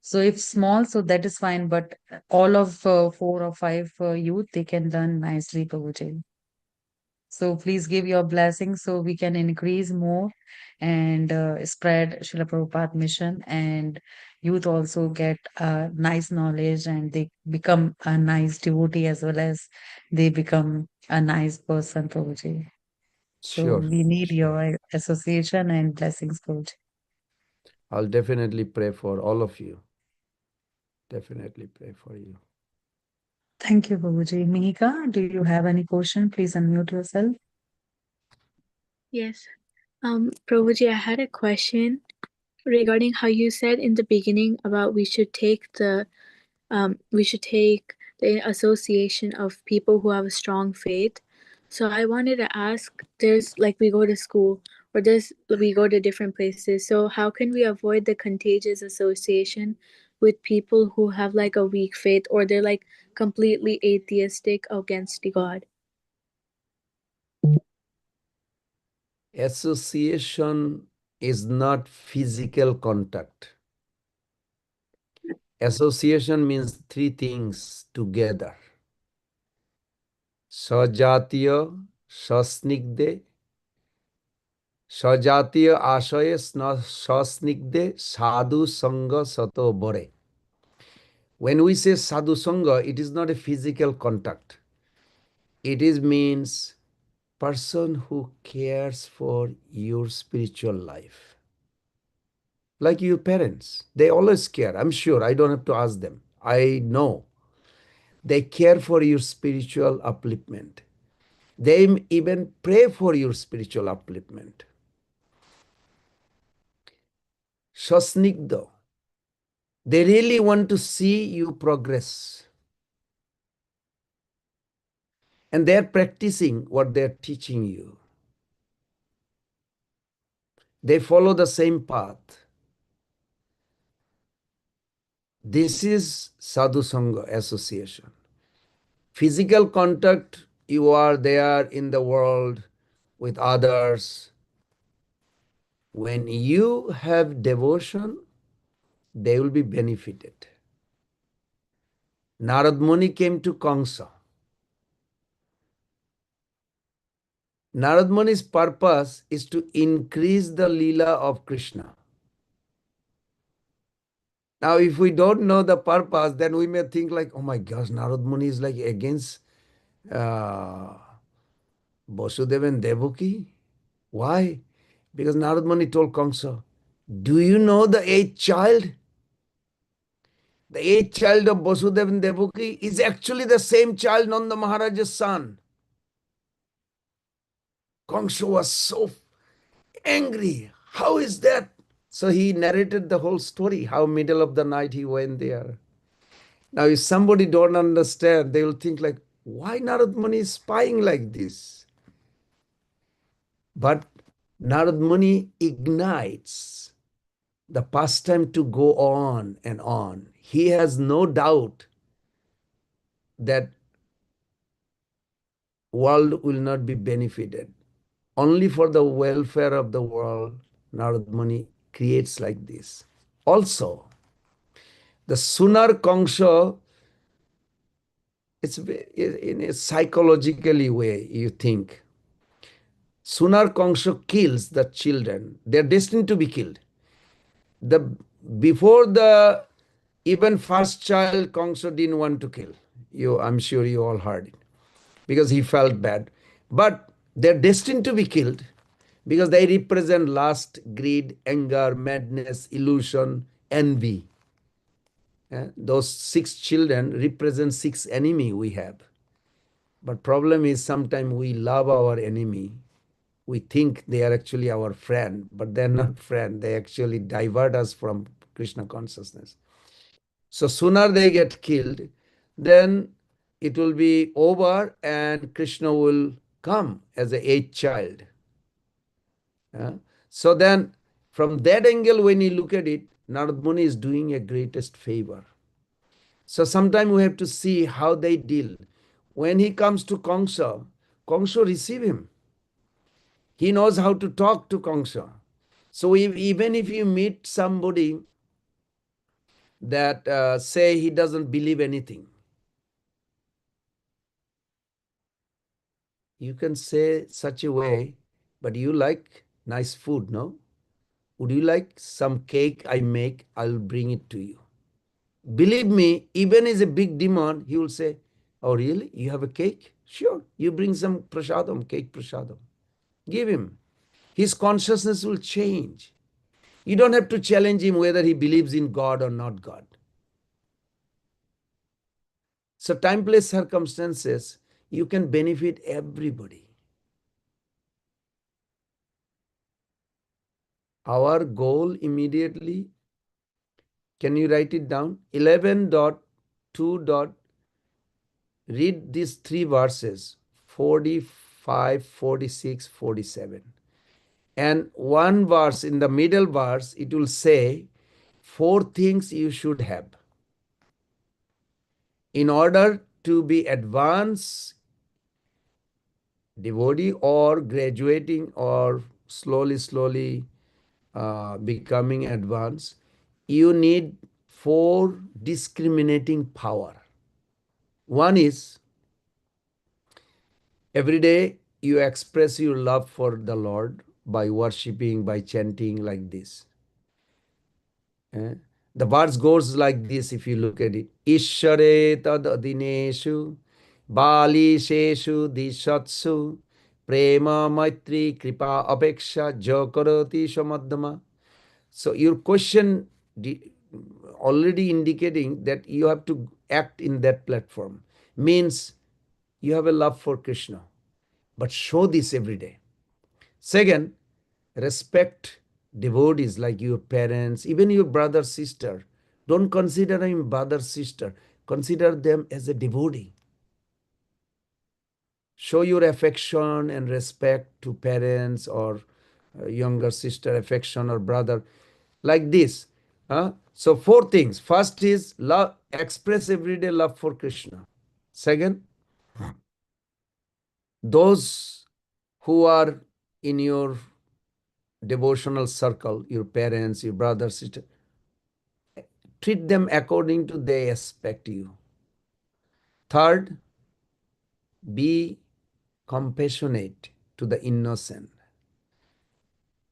So if small, so that is fine, but all of 4 or 5 youth, they can learn nicely, Prabhuji. So please give your blessing so we can increase more and spread Srila Prabhupada mission, and youth also get nice knowledge and they become a nice devotee as well as they become a nice person, Prabhuji. So Sure. we need Sure. your association and blessings, Prabhuji. I'll definitely pray for all of you. Definitely pray for you. Thank you, Prabhuji. Mihika, do you have any question? Please unmute yourself. Yes. Prabhuji, I had a question regarding how you said in the beginning about we should take the association of people who have a strong faith. So I wanted to ask, there's like we go to school or there's we go to different places. So how can we avoid the contagious association with people who have like a weak faith or they're like completely atheistic against God? Association is not physical contact. Association means three things together. Sajatiya, sasnigde, sajatiya ashaya sasnigde, sadhu sangha sato bore. When we say sadhu sangha, it is not a physical contact. It is means person who cares for your spiritual life. Like your parents, they always care. I'm sure I don't have to ask them. I know they care for your spiritual upliftment. They even pray for your spiritual upliftment. Shasnigdha, they really want to see you progress. And they're practicing what they're teaching you. They follow the same path. This is Sadhu Sangha association. Physical contact, you are there in the world with others. When you have devotion, they will be benefited. Narad Muni came to Kamsa. Narad Muni's purpose is to increase the Leela of Krishna. Now, if we don't know the purpose, then we may think like, oh my gosh, Narad Muni is like against uh, Vasudeva and Devaki. Why? Because Narad Muni told Kamsa, do you know the eighth child? The eighth child of Vasudeva and Devaki is actually the same child, Nanda Maharaja's son. Kamsa was so angry. How is that? So he narrated the whole story, how middle of the night he went there. Now, if somebody don't understand, they will think like, why Narad Muni is spying like this? But Narad Muni ignites the pastime to go on and on. He has no doubt that world will not be benefited. Only for the welfare of the world, Narad Muni creates like this. Also, the sooner Kangsha, it's in a psychologically way, you think. Sooner Kangsha kills the children, they're destined to be killed. The before the even first child, Kongso didn't want to kill. I'm sure you all heard it because he felt bad. But they're destined to be killed because they represent lust, greed, anger, madness, illusion, envy. Those 6 children represent 6 enemy we have. But problem is sometimes we love our enemy. We think they are actually our friend, but they're not friend. They actually divert us from Krishna consciousness. So sooner they get killed, then it will be over and Krishna will come as a eighth child. So then from that angle, when you look at it, Narad Muni is doing a greatest favor. So sometimes we have to see how they deal. When he comes to Kongsa, Kongsa receive him. He knows how to talk to Kongsa. So even if you meet somebody that say he doesn't believe anything, you can say such a way, but you like nice food, no? Would you like some cake I make? I'll bring it to you. Believe me, even as a big demand, he will say, oh really? You have a cake? Sure. You bring some prasadam, cake prasadam. Give him. His consciousness will change. You don't have to challenge him whether he believes in God or not God. So time, place, circumstances, you can benefit everybody. Our goal immediately, can you write it down? 11.2. Read these 3 verses, 45, 46, 47. And one verse, in the middle verse, it will say 4 things you should have. In order to be advanced devotee or graduating or slowly becoming advanced, you need 4 discriminating power. One is every day you express your love for the Lord by worshiping, by chanting like this. The verse goes like this if you look at it. Ishare tad adineshu bali sheshu dishatsu prema maitri kripa apeksha jakarati samadhama. So your question already indicating that you have to act in that platform. Means you have a love for Krishna. But show this every day. Second, respect devotees like your parents, even your brother, sister. Don't consider him brother, sister. Consider them as a devotee. Show your affection and respect to parents or younger sister, affection or brother like this. So 4 things. First is love, express everyday love for Krishna. Second, those who are in your devotional circle, your parents, your brothers, sister, treat them according to they expect you. Third, be compassionate to the innocent.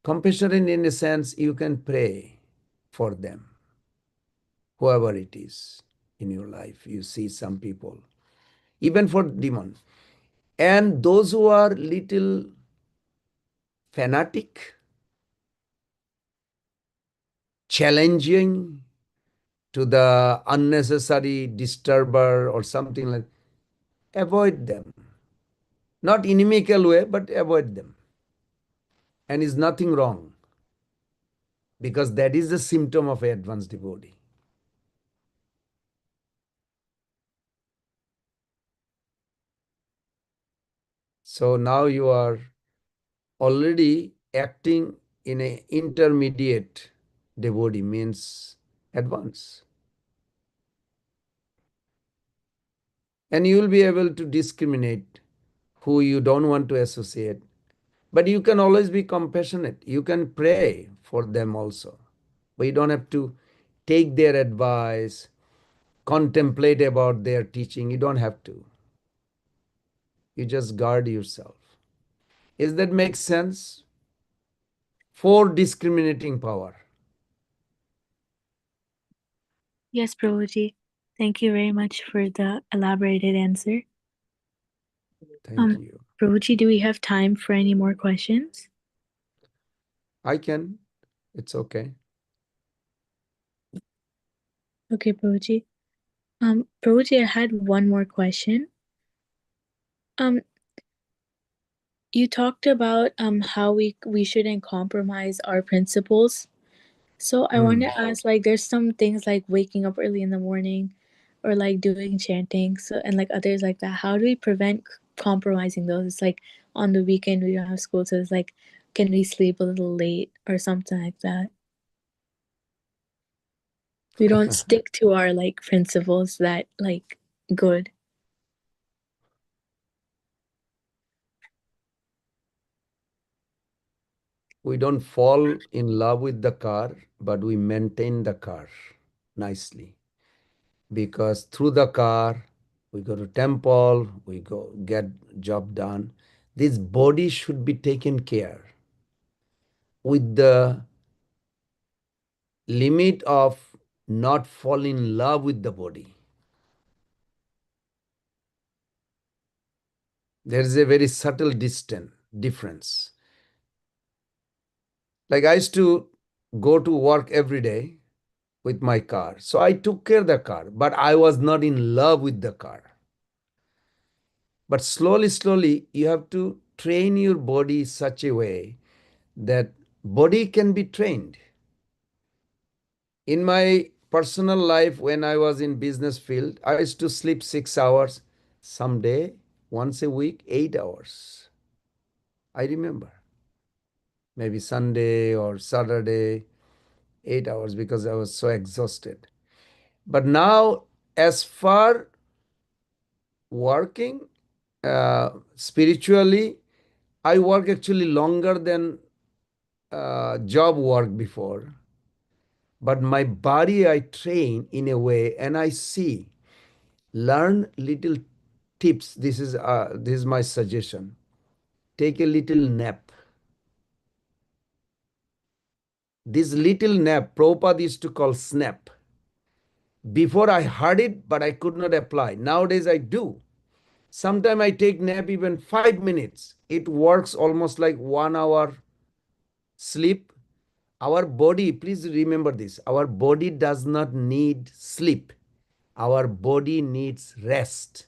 Compassionate in a sense, you can pray for them, whoever it is in your life. You see some people, even for demons. And those who are little fanatic, challenging to the unnecessary disturber or something like, avoid them. Not inimical way, but avoid them. And is nothing wrong, because that is the symptom of advanced devotee. So now you are already acting in an intermediate devotee, means advanced. And you will be able to discriminate who you don't want to associate. But you can always be compassionate. You can pray for them also. But you don't have to take their advice, contemplate about their teaching. You don't have to. You just guard yourself. Is that make sense? For discriminating power. Yes, Prabhuji. Thank you very much for the elaborated answer. Thank you. Prabhuji, do we have time for any more questions? I can. It's okay. Okay, Prabhuji. Prabhuji, I had one more question. You talked about how we shouldn't compromise our principles. So I want to ask, like, there's some things like waking up early in the morning, or like doing chanting, so and like others like that. How do we prevent compromising those? It's like on the weekend we don't have school, so it's like, can we sleep a little late or something like that? We don't stick to our like principles that like good. We don't fall in love with the car, but we maintain the car nicely. Because through the car, we go to temple, we go get job done. This body should be taken care with the limit of not fall in love with the body. There is a very subtle difference. Like I used to go to work every day with my car. So I took care of the car, but I was not in love with the car. But slowly, slowly, you have to train your body such a way that body can be trained. In my personal life, when I was in business field, I used to sleep 6 hours, someday, once a week, 8 hours. I remember. Maybe Sunday or Saturday, 8 hours, because I was so exhausted. But now, as far working spiritually, I work actually longer than job work before. But my body I train in a way, and I see, learn little tips. This is my suggestion. Take a little nap. This little nap, Prabhupada used to call snap. Before I heard it, but I could not apply. Nowadays I do. Sometimes I take nap even 5 minutes. It works almost like 1 hour sleep. Our body, please remember this, our body does not need sleep. Our body needs rest.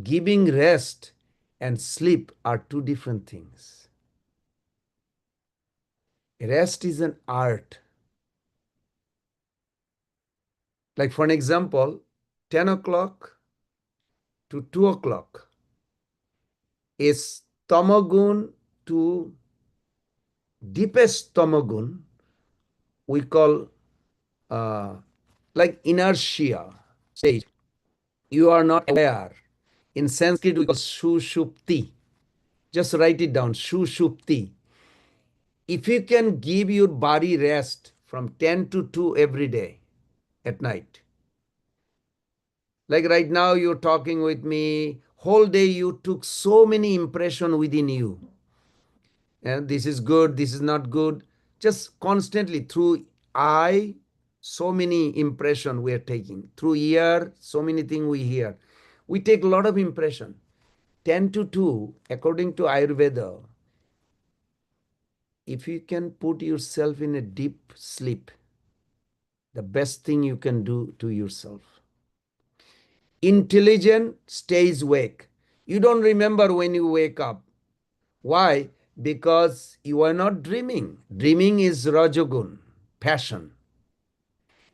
Giving rest and sleep are two different things. Rest is an art. Like for an example, 10 o'clock to 2 o'clock is tamagun to deepest tamagun we call like inertia stage. You are not aware. In Sanskrit, we call sushupti. Just write it down, sushupti. If you can give your body rest from 10 to 2 every day at night, like right now you're talking with me, whole day you took so many impression within you. And this is good, this is not good. Just constantly through eye, so many impression we are taking. Through ear, so many things we hear. We take a lot of impression. 10 to 2, according to Ayurveda, if you can put yourself in a deep sleep, the best thing you can do to yourself. Intelligent stays awake. You don't remember when you wake up. Why? Because you are not dreaming. Dreaming is Rajagun, passion.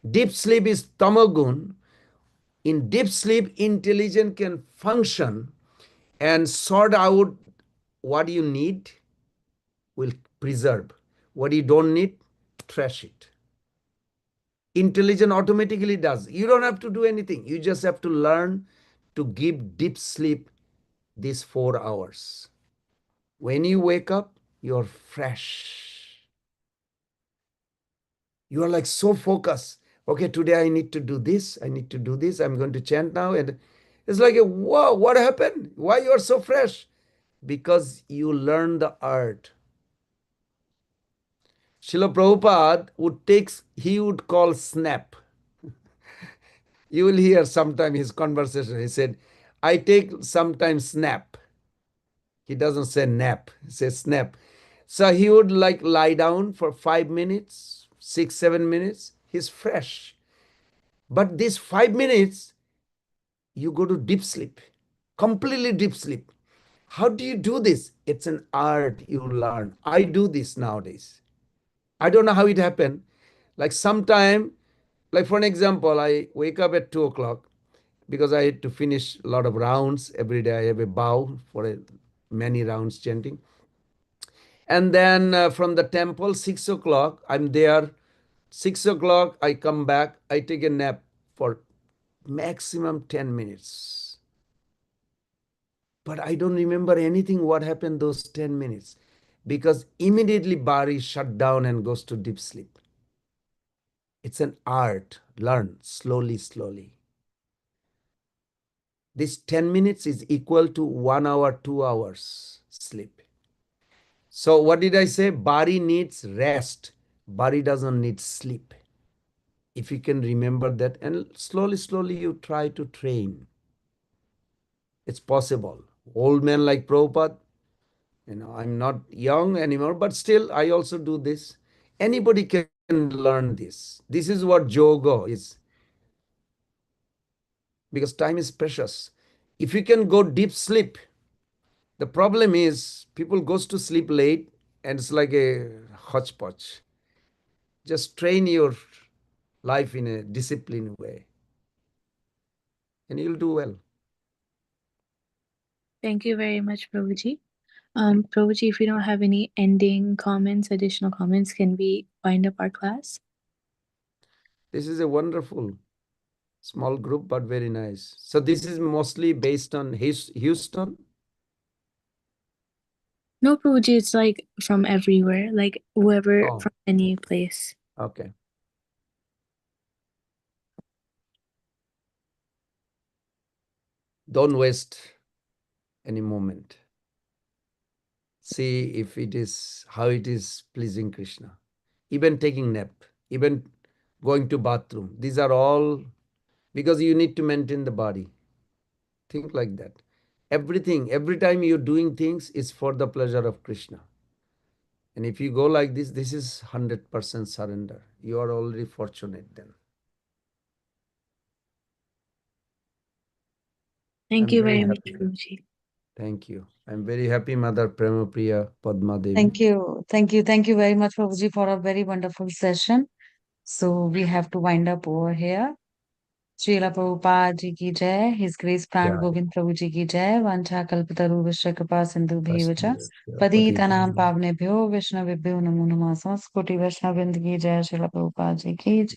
Deep sleep is Tamagun. In deep sleep, intelligence can function and sort out what you need, will preserve. What you don't need, trash it. Intelligence automatically does. You don't have to do anything. You just have to learn to give deep sleep these 4 hours. When you wake up, you're fresh. You are like so focused. Okay, today I need to do this. I need to do this. I'm going to chant now. And it's like, whoa, what happened? Why you are so fresh? Because you learn the art. Srila Prabhupada he would call snap. You will hear sometime his conversation. He said, I take sometimes snap. He doesn't say nap, he says snap. So he would like lie down for 5 minutes, 6, 7 minutes. He's fresh. But these 5 minutes, you go to deep sleep, completely deep sleep. How do you do this? It's an art you learn. I do this nowadays. I don't know how it happened. Like sometime, like for an example, I wake up at 2 o'clock because I had to finish a lot of rounds. Every day I have a bow for many rounds chanting. And then from the temple, 6 o'clock, I'm there. 6 o'clock, I come back. I take a nap for maximum 10 minutes. But I don't remember anything what happened those 10 minutes because immediately body shut down and goes to deep sleep. It's an art. Learn slowly, slowly. This 10 minutes is equal to 1 hour, 2 hours sleep. So what did I say? Body needs rest. Body doesn't need sleep. If you can remember that and slowly, slowly you try to train. It's possible. Old men like Prabhupada, I'm not young anymore, but still I also do this. Anybody can learn this. This is what yoga is. Because time is precious. If you can go deep sleep, the problem is people goes to sleep late and it's like a hodgepodge. Just train your life in a disciplined way and you'll do well. Thank you very much, Prabhuji. Prabhuji, if you don't have any ending comments, additional comments, can we wind up our class? This is a wonderful small group, but very nice. So this is mostly based on Houston? No, Prabhuji, it's like from everywhere, like whoever Oh, from any place. okay. Don't waste any moment. See if it is, how it is pleasing Krishna. Even taking nap, even going to bathroom. These are all because you need to maintain the body. Think like that. Everything, every time you're doing things is for the pleasure of Krishna. And if you go like this is 100% surrender. You are already fortunate then. Thank I'm you very very much, happy. Prabhuji. Thank you. I'm very happy, Mother Prema Priya Padma Devi. Thank you. Thank you. Thank you very much, Prabhuji, for a very wonderful session. So we have to wind up over here. Srila Prabhupada ji ki jai, His Grace Pran Yeah. Govind Prabhu ji ki jai, Vancha Kalpataru Vishra Kripa Sindhu Bhevacha, Pati Patitanam Pavnebhyo Vaishnavibhyo Namo Namaha, Koti Vaishnavind ki jai, Srila Prabhupada ji ki jai.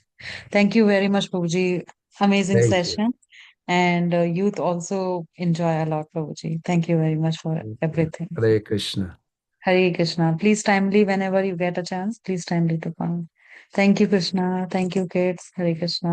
Thank you very much, Prabhuji. Amazing Thank you. session. And youth also enjoy a lot, Prabhuji. Thank you very much for everything. Hare Krishna. Hare Krishna. Please timely, whenever you get a chance, please timely to come. Thank you, Krishna. Thank you, kids. Hare Krishna.